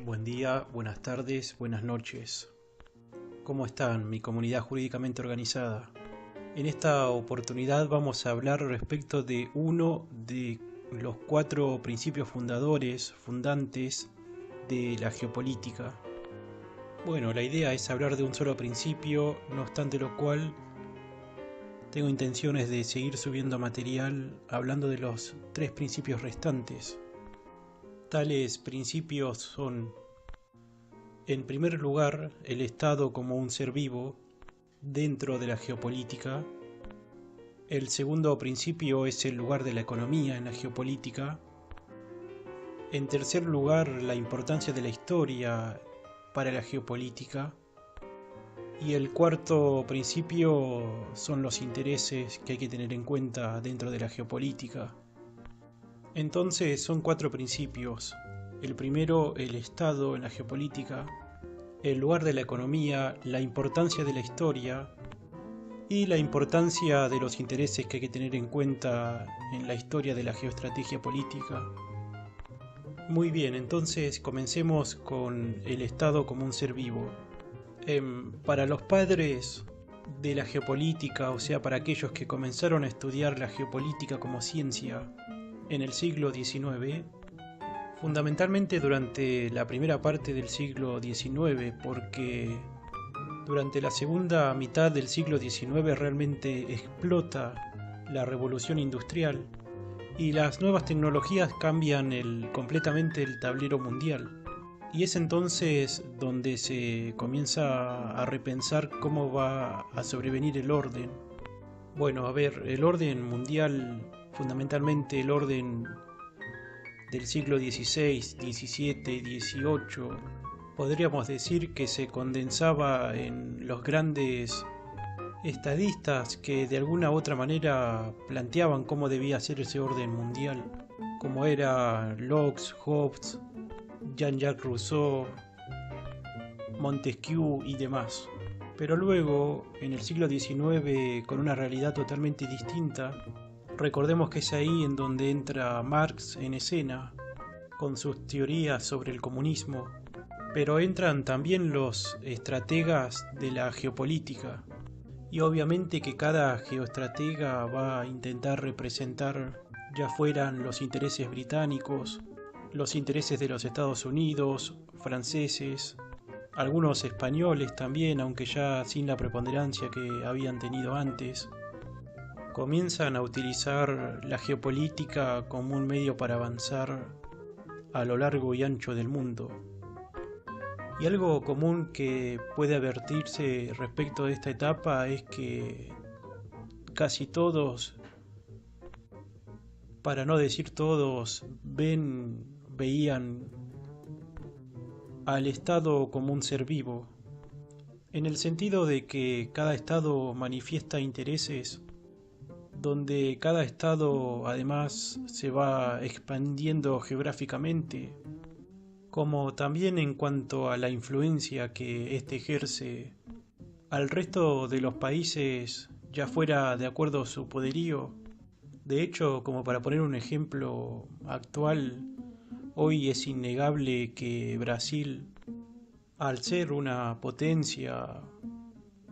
Buen día, buenas tardes, buenas noches. ¿Cómo están, mi comunidad jurídicamente organizada? En esta oportunidad vamos a hablar respecto de uno de los 4 principios fundantes de la geopolítica. Bueno, la idea es hablar de un solo principio, no obstante lo cual tengo intenciones de seguir subiendo material hablando de los 3 principios restantes. Tales principios son: en primer lugar, el Estado como un ser vivo dentro de la geopolítica. El segundo principio es el lugar de la economía en la geopolítica. En tercer lugar, la importancia de la historia para la geopolítica. Y el cuarto principio son los intereses que hay que tener en cuenta dentro de la geopolítica. Entonces son 4 principios. El primero, el Estado en la geopolítica, el lugar de la economía, la importancia de la historia y la importancia de los intereses que hay que tener en cuenta en la historia de la geoestrategia política. Muy bien, entonces comencemos con el Estado como un ser vivo. Para los padres de la geopolítica, o sea, para aquellos que comenzaron a estudiar la geopolítica como ciencia en el siglo XIX, fundamentalmente durante la primera parte del siglo XIX, porque durante la segunda mitad del siglo XIX realmente explota la revolución industrial y las nuevas tecnologías cambian completamente el tablero mundial. Y es entonces donde se comienza a repensar cómo va a sobrevenir el orden. Bueno, a ver, el orden mundial, fundamentalmente el orden del siglo XVI, XVII y XVIII, podríamos decir que se condensaba en los grandes estadistas que de alguna u otra manera planteaban cómo debía ser ese orden mundial, como era Locke, Hobbes, Jean-Jacques Rousseau, Montesquieu y demás. Pero luego, en el siglo XIX, con una realidad totalmente distinta, recordemos que es ahí en donde entra Marx en escena, con sus teorías sobre el comunismo, pero entran también los estrategas de la geopolítica, y obviamente que cada geoestratega va a intentar representar, ya fueran los intereses británicos, los intereses de los Estados Unidos, franceses, algunos españoles también, aunque ya sin la preponderancia que habían tenido antes, comienzan a utilizar la geopolítica como un medio para avanzar a lo largo y ancho del mundo. Y algo común que puede advertirse respecto de esta etapa es que casi todos, para no decir todos, veían al Estado como un ser vivo, en el sentido de que cada Estado manifiesta intereses, donde cada Estado además se va expandiendo geográficamente, como también en cuanto a la influencia que éste ejerce al resto de los países, ya fuera de acuerdo a su poderío. De hecho, como para poner un ejemplo actual, hoy es innegable que Brasil, al ser una potencia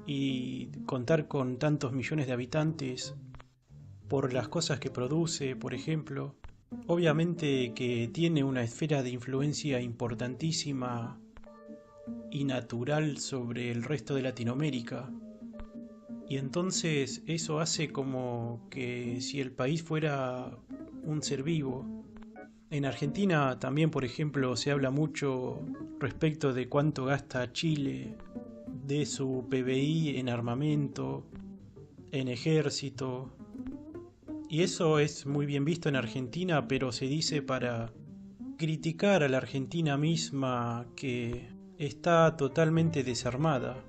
y contar con tantos millones de habitantes, por las cosas que produce, por ejemplo, obviamente que tiene una esfera de influencia importantísima y natural sobre el resto de Latinoamérica. Y entonces eso hace como que si el país fuera un ser vivo. En Argentina también, por ejemplo, se habla mucho respecto de cuánto gasta Chile de su PBI en armamento, en ejército. Y eso es muy bien visto en Argentina, pero se dice para criticar a la Argentina misma, que está totalmente desarmada.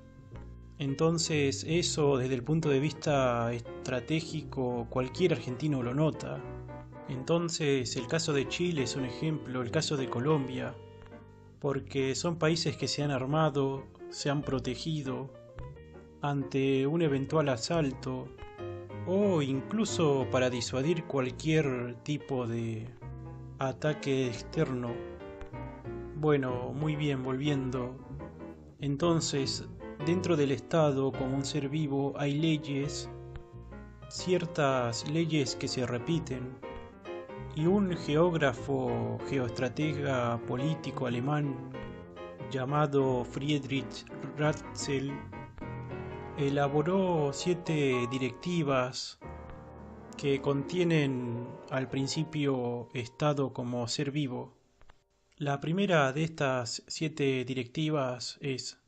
Entonces eso, desde el punto de vista estratégico, cualquier argentino lo nota. Entonces el caso de Chile es un ejemplo, el caso de Colombia, porque son países que se han armado, se han protegido ante un eventual asalto, o incluso para disuadir cualquier tipo de ataque externo. Bueno, muy bien, volviendo. Entonces, dentro del Estado, como un ser vivo, hay leyes, ciertas leyes que se repiten. Y un geógrafo, geoestratega político alemán llamado Friedrich Ratzel elaboró 7 directivas que contienen al principio Estado como ser vivo. La primera de estas 7 directivas es: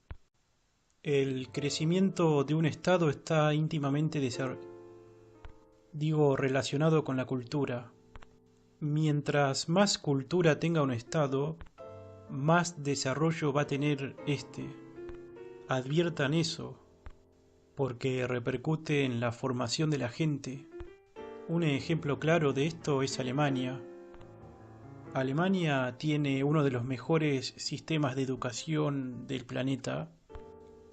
el crecimiento de un Estado está íntimamente relacionado con la cultura. Mientras más cultura tenga un Estado, más desarrollo va a tener este. Adviertan eso, porque repercute en la formación de la gente. Un ejemplo claro de esto es Alemania. Alemania tiene uno de los mejores sistemas de educación del planeta.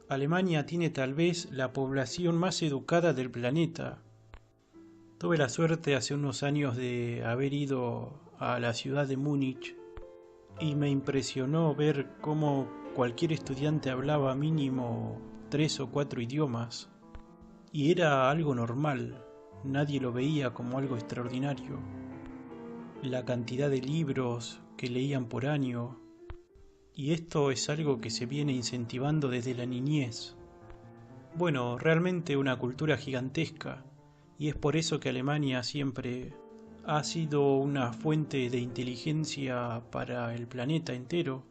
Alemania tiene tal vez la población más educada del planeta. Tuve la suerte hace unos años de haber ido a la ciudad de Múnich y me impresionó ver cómo cualquier estudiante hablaba mínimo 3 o 4 idiomas. Y era algo normal, nadie lo veía como algo extraordinario. La cantidad de libros que leían por año, y esto es algo que se viene incentivando desde la niñez. Bueno, realmente una cultura gigantesca, y es por eso que Alemania siempre ha sido una fuente de inteligencia para el planeta entero.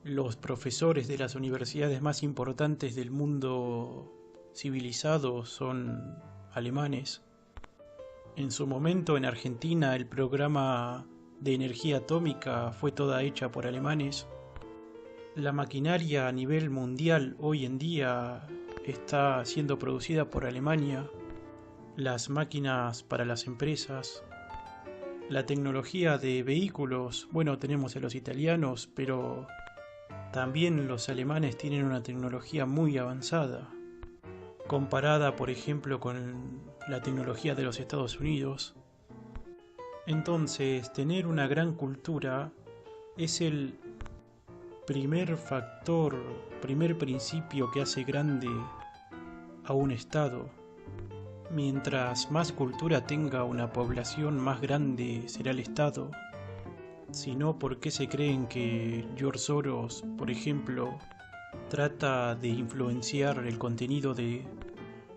Los profesores de las universidades más importantes del mundo civilizado son alemanes. En su momento en Argentina el programa de energía atómica fue toda hecha por alemanes. La maquinaria a nivel mundial hoy en día está siendo producida por Alemania. Las máquinas para las empresas. La tecnología de vehículos, bueno, tenemos a los italianos, pero también los alemanes tienen una tecnología muy avanzada, comparada por ejemplo con la tecnología de los Estados Unidos. Entonces, tener una gran cultura es el primer factor, primer principio que hace grande a un Estado. Mientras más cultura tenga una población, más grande será el Estado. Si no, ¿por qué se creen que George Soros, por ejemplo, trata de influenciar el contenido de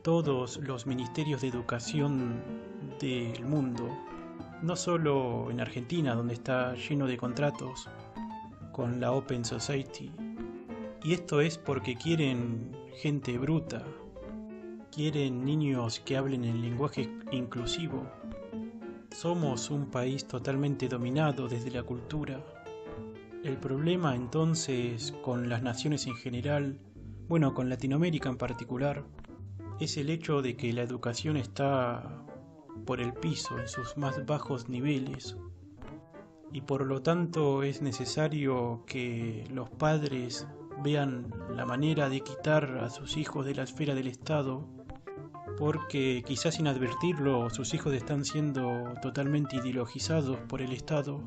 todos los ministerios de educación del mundo? No solo en Argentina, donde está lleno de contratos con la Open Society. Y esto es porque quieren gente bruta. Quieren niños que hablen en lenguaje inclusivo. Somos un país totalmente dominado desde la cultura. El problema entonces con las naciones en general, bueno, con Latinoamérica en particular, es el hecho de que la educación está por el piso, en sus más bajos niveles. Y por lo tanto es necesario que los padres vean la manera de quitar a sus hijos de la esfera del Estado, porque quizás sin advertirlo sus hijos están siendo totalmente ideologizados por el Estado.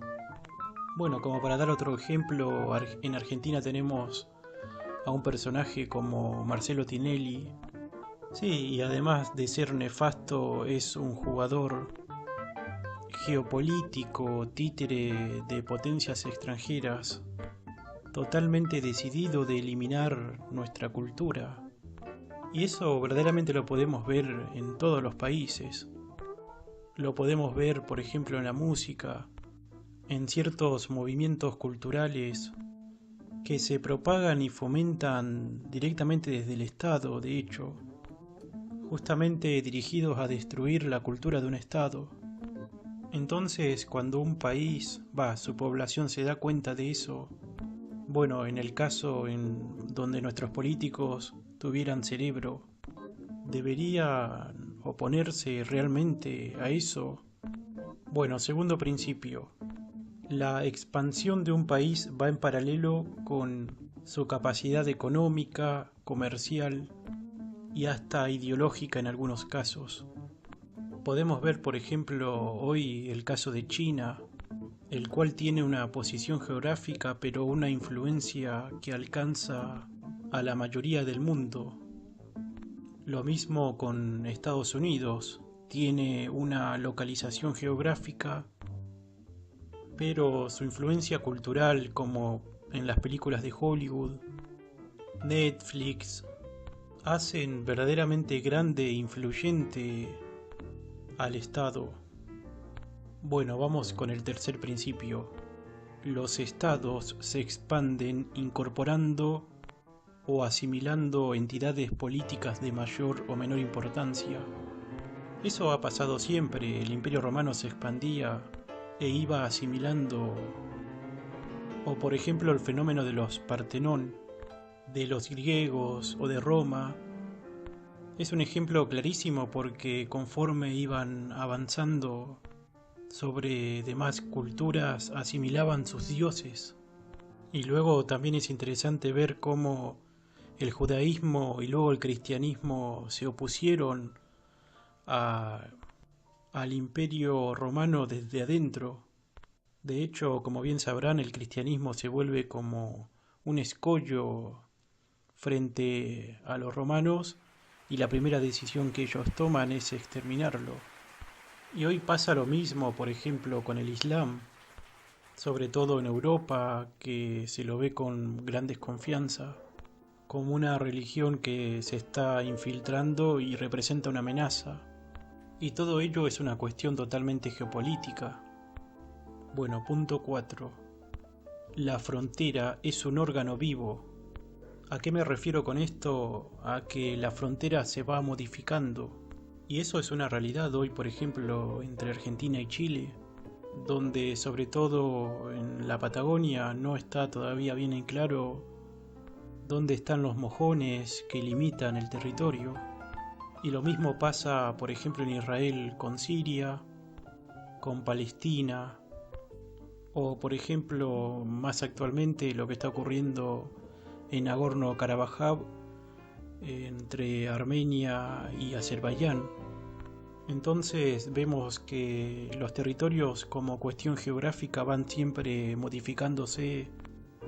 Bueno, como para dar otro ejemplo, en Argentina tenemos a un personaje como Marcelo Tinelli. Sí, y además de ser nefasto, es un jugador geopolítico, títere de potencias extranjeras, totalmente decidido de eliminar nuestra cultura. Y eso verdaderamente lo podemos ver en todos los países. Lo podemos ver, por ejemplo, en la música, en ciertos movimientos culturales que se propagan y fomentan directamente desde el Estado, de hecho, justamente dirigidos a destruir la cultura de un Estado. Entonces, cuando un país, su población se da cuenta de eso, bueno, en el caso en donde nuestros políticos tuvieran cerebro, ¿deberían oponerse realmente a eso? Bueno, segundo principio, la expansión de un país va en paralelo con su capacidad económica, comercial y hasta ideológica en algunos casos. Podemos ver, por ejemplo, hoy el caso de China. el cual tiene una posición geográfica pero una influencia que alcanza a la mayoría del mundo. Lo mismo con Estados Unidos, tiene una localización geográfica, pero su influencia cultural, como en las películas de Hollywood, Netflix, hacen verdaderamente grande e influyente al Estado. Bueno, vamos con el tercer principio. Los estados se expanden incorporando o asimilando entidades políticas de mayor o menor importancia. Eso ha pasado siempre. El Imperio Romano se expandía e iba asimilando. O por ejemplo el fenómeno de los Partenón, de los griegos o de Roma. Es un ejemplo clarísimo porque conforme iban avanzando sobre demás culturas asimilaban sus dioses. Y luego también es interesante ver cómo el judaísmo y luego el cristianismo se opusieron al imperio romano desde adentro. De hecho, como bien sabrán, el cristianismo se vuelve como un escollo frente a los romanos y la primera decisión que ellos toman es exterminarlo. Y hoy pasa lo mismo, por ejemplo, con el Islam, sobre todo en Europa, que se lo ve con gran desconfianza, como una religión que se está infiltrando y representa una amenaza. Y todo ello es una cuestión totalmente geopolítica. Bueno, punto 4. La frontera es un órgano vivo. ¿A qué me refiero con esto? A que la frontera se va modificando. Y eso es una realidad hoy, por ejemplo, entre Argentina y Chile, donde sobre todo en la Patagonia no está todavía bien en claro dónde están los mojones que limitan el territorio. Y lo mismo pasa, por ejemplo, en Israel con Siria, con Palestina, o por ejemplo, más actualmente lo que está ocurriendo en Nagorno-Karabaj entre Armenia y Azerbaiyán. Entonces vemos que los territorios como cuestión geográfica van siempre modificándose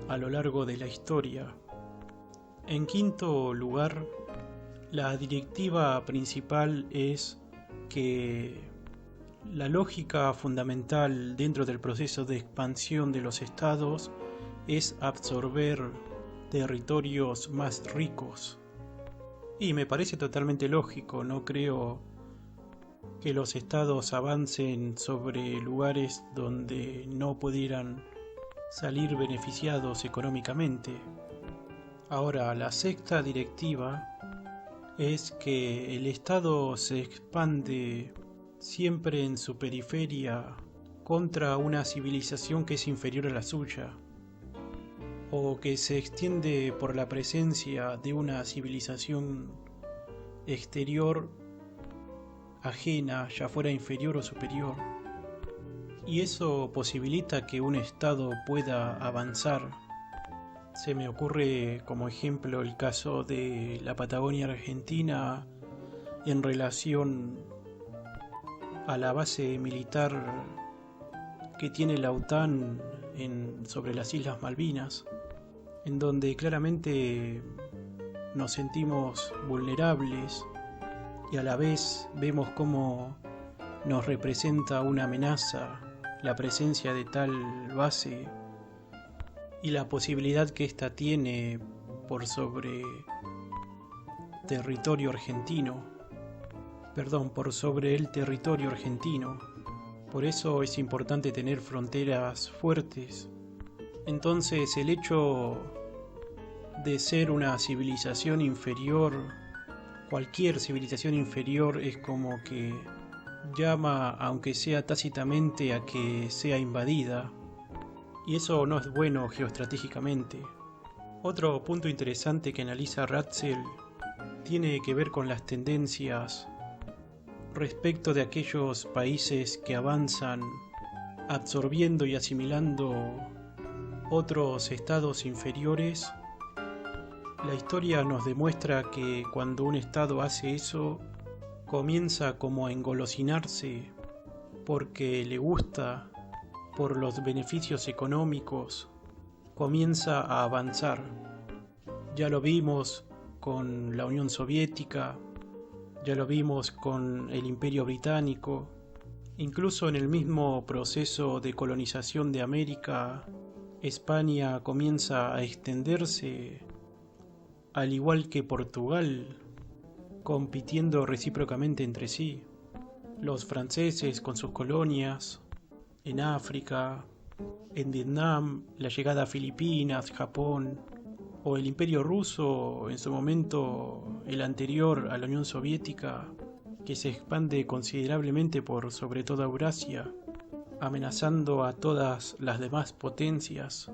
a lo largo de la historia. En quinto lugar, la directiva principal es que la lógica fundamental dentro del proceso de expansión de los estados es absorber territorios más ricos. Y me parece totalmente lógico, no creo que los estados avancen sobre lugares donde no pudieran salir beneficiados económicamente. Ahora, la sexta directiva es que el estado se expande siempre en su periferia contra una civilización que es inferior a la suya, o que se extiende por la presencia de una civilización exterior ajena, ya fuera inferior o superior. Y eso posibilita que un estado pueda avanzar. Se me ocurre como ejemplo el caso de la Patagonia Argentina en relación a la base militar que tiene la OTAN sobre las Islas Malvinas, en donde claramente nos sentimos vulnerables y a la vez vemos cómo nos representa una amenaza la presencia de tal base y la posibilidad que ésta tiene por sobre territorio argentino, por sobre el territorio argentino. Por eso es importante tener fronteras fuertes. Entonces el hecho de ser una civilización inferior, cualquier civilización inferior, es como que llama, aunque sea tácitamente, a que sea invadida. Y eso no es bueno geoestratégicamente. Otro punto interesante que analiza Ratzel tiene que ver con las tendencias respecto de aquellos países que avanzan absorbiendo y asimilando otros estados inferiores. La historia nos demuestra que cuando un estado hace eso, comienza como a engolosinarse porque le gusta por los beneficios económicos, comienza a avanzar. Ya lo vimos con la Unión Soviética, ya lo vimos con el Imperio Británico, incluso en el mismo proceso de colonización de América, España comienza a extenderse, al igual que Portugal, compitiendo recíprocamente entre sí. Los franceses con sus colonias en África, en Vietnam, la llegada a Filipinas, Japón, o el Imperio Ruso, en su momento el anterior a la Unión Soviética, que se expande considerablemente por sobre toda Eurasia, amenazando a todas las demás potencias.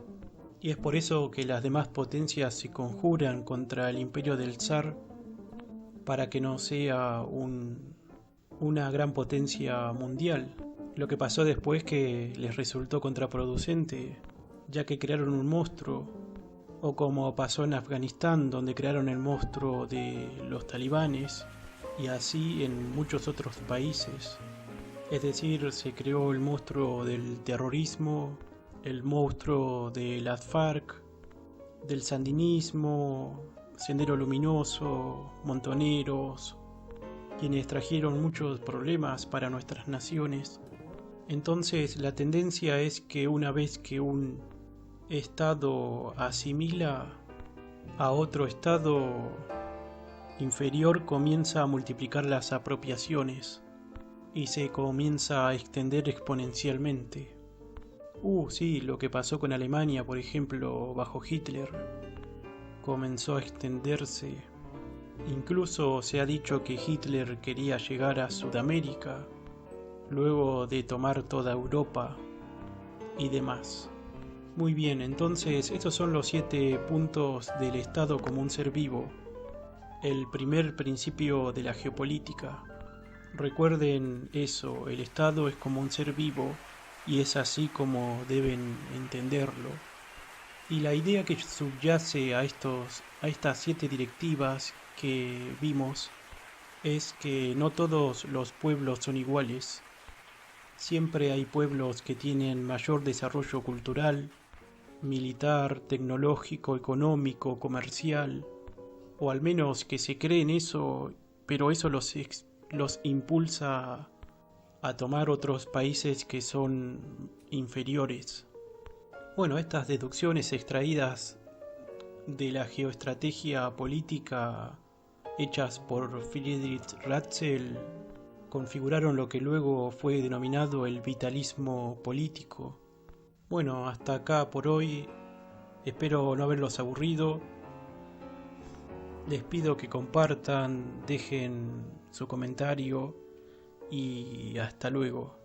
Y es por eso que las demás potencias se conjuran contra el imperio del zar para que no sea una gran potencia mundial. Lo que pasó después que les resultó contraproducente, ya que crearon un monstruo, o como pasó en Afganistán, donde crearon el monstruo de los talibanes, y así en muchos otros países. Es decir, se creó el monstruo del terrorismo, el monstruo de las FARC, del sandinismo, Sendero Luminoso, Montoneros, quienes trajeron muchos problemas para nuestras naciones. Entonces la tendencia es que una vez que un estado asimila a otro estado inferior, comienza a multiplicar las apropiaciones y se comienza a extender exponencialmente. Sí, lo que pasó con Alemania, por ejemplo, bajo Hitler, comenzó a extenderse. Incluso se ha dicho que Hitler quería llegar a Sudamérica, luego de tomar toda Europa y demás. Muy bien, entonces estos son los 7 puntos del Estado como un ser vivo. El primer principio de la geopolítica. Recuerden eso, el Estado es como un ser vivo y es así como deben entenderlo. Y la idea que subyace a estas 7 directivas que vimos es que no todos los pueblos son iguales. Siempre hay pueblos que tienen mayor desarrollo cultural, militar, tecnológico, económico, comercial, o al menos que se creen eso, pero eso los impulsa a tomar otros países que son inferiores. Bueno, estas deducciones extraídas de la geoestrategia política hechas por Friedrich Ratzel configuraron lo que luego fue denominado el vitalismo político. Bueno, hasta acá por hoy. Espero no haberlos aburrido. Les pido que compartan, dejen su comentario y hasta luego.